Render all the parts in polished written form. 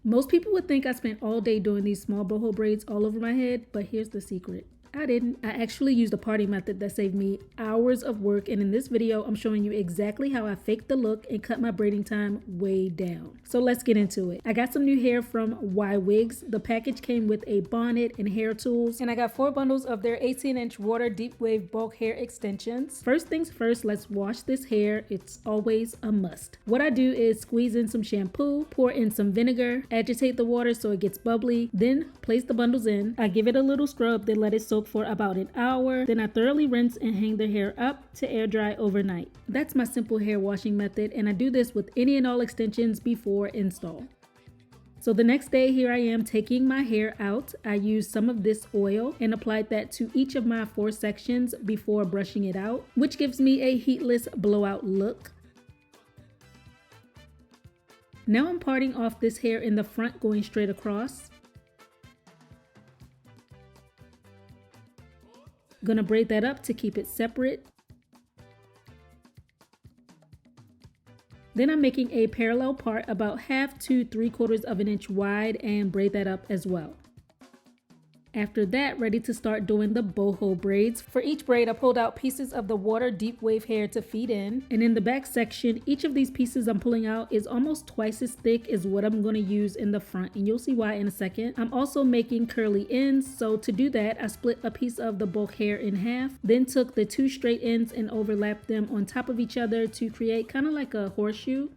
Most people would think I spent all day doing these small boho braids all over my head, but here's the secret. I didn't. I actually used a parting method that saved me hours of work, and in this video I'm showing you exactly how I faked the look and cut my braiding time way down. So let's get into it. I got some new hair from Ywigs. The package came with a bonnet and hair tools, and I got 4 bundles of their 18-inch water deep wave bulk hair extensions. First things first, let's wash this hair. It's always a must. What I do is squeeze in some shampoo, pour in some vinegar, agitate the water so it gets bubbly, then place the bundles in. I give it a little scrub, then let it soak for about an hour. Then I thoroughly rinse and hang the hair up to air dry overnight. That's my simple hair washing method, and I do this with any and all extensions before install. So the next day, here I am taking my hair out. I used some of this oil and applied that to each of my 4 sections before brushing it out, which gives me a heatless blowout look. Now I'm parting off this hair in the front, going straight across. Gonna braid that up to keep it separate. Then I'm making a parallel part about 1/2 to 3/4 of an inch wide and braid that up as well. After that, ready to start doing the boho braids. For each braid, I pulled out pieces of the water deep wave hair to feed in. And in the back section, each of these pieces I'm pulling out is almost twice as thick as what I'm going to use in the front. And you'll see why in a second. I'm also making curly ends. So to do that, I split a piece of the bulk hair in half. Then took the 2 straight ends and overlapped them on top of each other to create kind of like a horseshoe.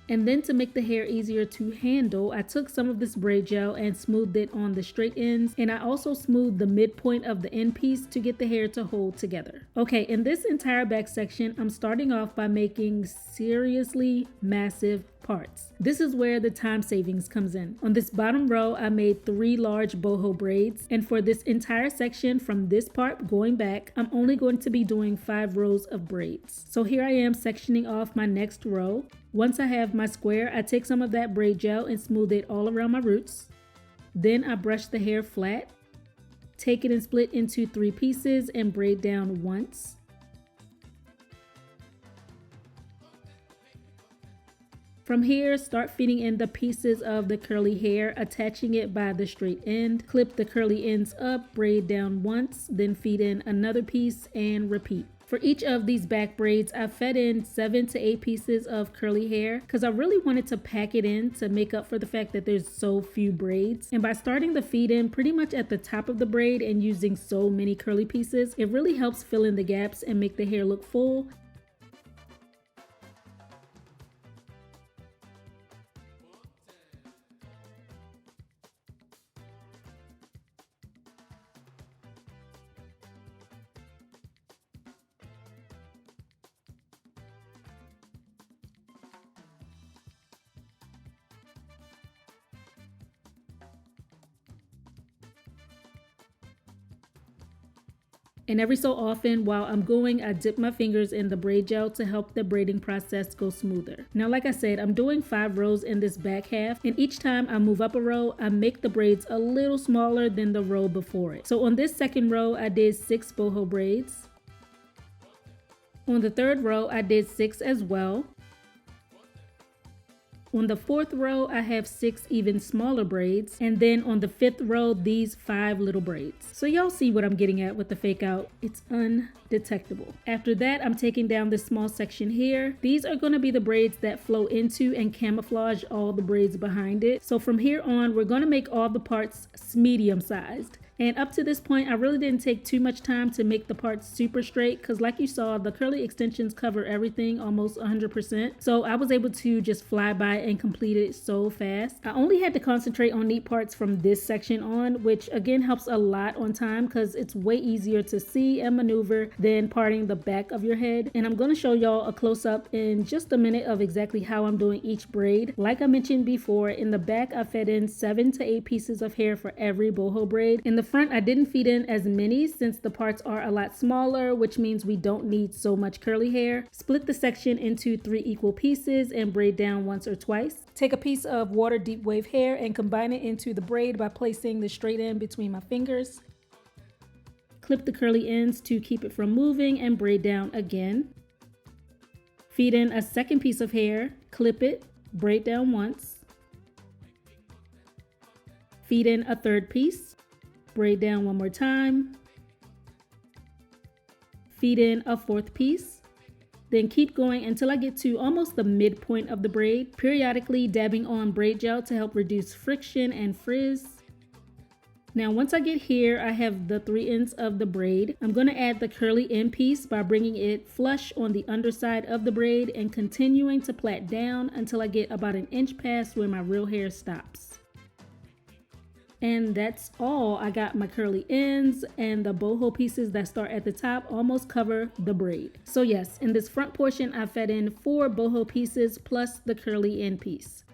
And then to make the hair easier to handle, I took some of this braid gel and smoothed it on the straight ends, and I also smoothed the midpoint of the end piece to get the hair to hold together. Okay, in this entire back section, I'm starting off by making seriously massive parts. This is where the time savings comes in. On this bottom row, I made 3 large boho braids, and for this entire section from this part going back, I'm only going to be doing 5 rows of braids. So here I am sectioning off my next row. Once I have my square, I take some of that braid gel and smooth it all around my roots. Then I brush the hair flat, take it and split into 3 pieces and braid down once. From here, start feeding in the pieces of the curly hair, attaching it by the straight end. Clip the curly ends up, braid down once, then feed in another piece and repeat. For each of these back braids, I fed in 7 to 8 pieces of curly hair because I really wanted to pack it in to make up for the fact that there's so few braids. And by starting the feed in pretty much at the top of the braid and using so many curly pieces, it really helps fill in the gaps and make the hair look full. And every so often while I'm going, I dip my fingers in the braid gel to help the braiding process go smoother. Now, like I said, I'm doing 5 rows in this back half, and each time I move up a row, I make the braids a little smaller than the row before it. So on this second row, I did 6 boho braids. On the third row, I did 6 as well. On the 4th row, I have 6 even smaller braids. And then on the 5th row, these 5 little braids. So y'all see what I'm getting at with the fake out. It's undetectable. After that, I'm taking down this small section here. These are going to be the braids that flow into and camouflage all the braids behind it. So from here on, we're going to make all the parts medium sized. And up to this point, I really didn't take too much time to make the parts super straight because like you saw, the curly extensions cover everything almost 100%. So I was able to just fly by and complete it so fast. I only had to concentrate on neat parts from this section on, which again helps a lot on time because it's way easier to see and maneuver than parting the back of your head. And I'm going to show y'all a close-up in just a minute of exactly how I'm doing each braid. Like I mentioned before, in the back I fed in 7 to 8 pieces of hair for every boho braid. In the front, I didn't feed in as many since the parts are a lot smaller, which means we don't need so much curly hair. Split the section into 3 equal pieces and braid down once or twice. Take a piece of water deep wave hair and combine it into the braid by placing the straight end between my fingers. Clip the curly ends to keep it from moving and braid down again. Feed in a second piece of hair, clip it, braid down once. feed in a third piece, braid down one more time, feed in a fourth piece, then keep going until I get to almost the midpoint of the braid, periodically dabbing on braid gel to help reduce friction and frizz. Now once I get here, I have the 3 ends of the braid. I'm going to add the curly end piece by bringing it flush on the underside of the braid and continuing to plait down until I get about an inch past where my real hair stops. And that's all. I got my curly ends, and the boho pieces that start at the top almost cover the braid. So yes, in this front portion, I fed in 4 boho pieces plus the curly end piece.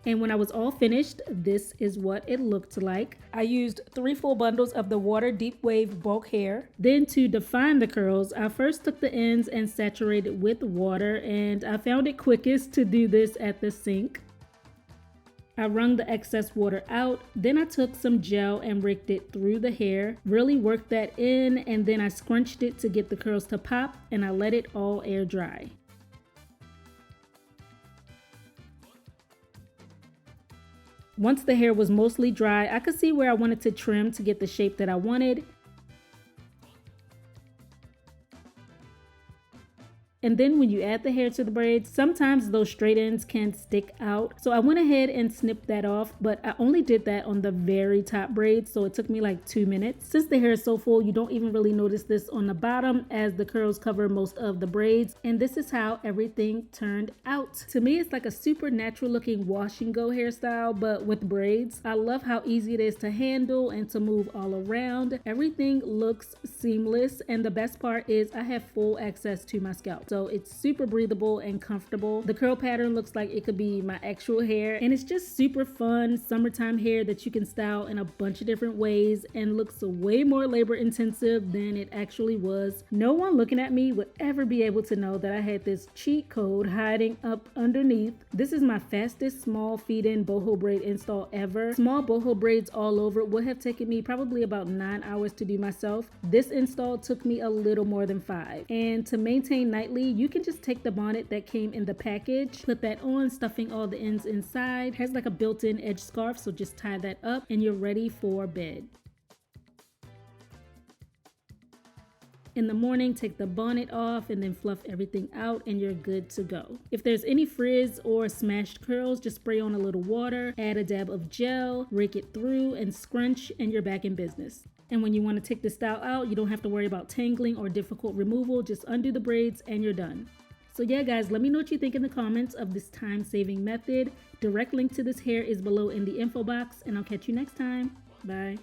And when I was all finished, this is what it looked like. I used 3 full bundles of the Water Deep Wave bulk hair. Then to define the curls, I first took the ends and saturated with water, and I found it quickest to do this at the sink. I wrung the excess water out, then I took some gel and raked it through the hair, really worked that in, and then I scrunched it to get the curls to pop, and I let it all air dry. Once the hair was mostly dry, I could see where I wanted to trim to get the shape that I wanted. And then when you add the hair to the braids, sometimes those straight ends can stick out. So I went ahead and snipped that off, but I only did that on the very top braids, so it took me like 2 minutes. Since the hair is so full, you don't even really notice this on the bottom as the curls cover most of the braids. And this is how everything turned out. To me, it's like a super natural looking wash and go hairstyle, but with braids. I love how easy it is to handle and to move all around. Everything looks seamless, and the best part is I have full access to my scalp. So it's super breathable and comfortable. The curl pattern looks like it could be my actual hair, and it's just super fun summertime hair that you can style in a bunch of different ways and looks way more labor intensive than it actually was. No one looking at me would ever be able to know that I had this cheat code hiding up underneath. This is my fastest small feed-in boho braid install ever. Small boho braids all over would have taken me probably about 9 hours to do myself. This install took me a little more than 5. And to maintain nightly, you can just take the bonnet that came in the package, put that on, stuffing all the ends inside. It has like a built-in edge scarf, so just tie that up and you're ready for bed. In the morning, take the bonnet off and then fluff everything out and you're good to go. If there's any frizz or smashed curls, just spray on a little water, add a dab of gel, rake it through and scrunch, and you're back in business. And when you want to take the style out, you don't have to worry about tangling or difficult removal. Just undo the braids and you're done. So yeah guys, let me know what you think in the comments of this time-saving method. Direct link to this hair is below in the info box, and I'll catch you next time. Bye.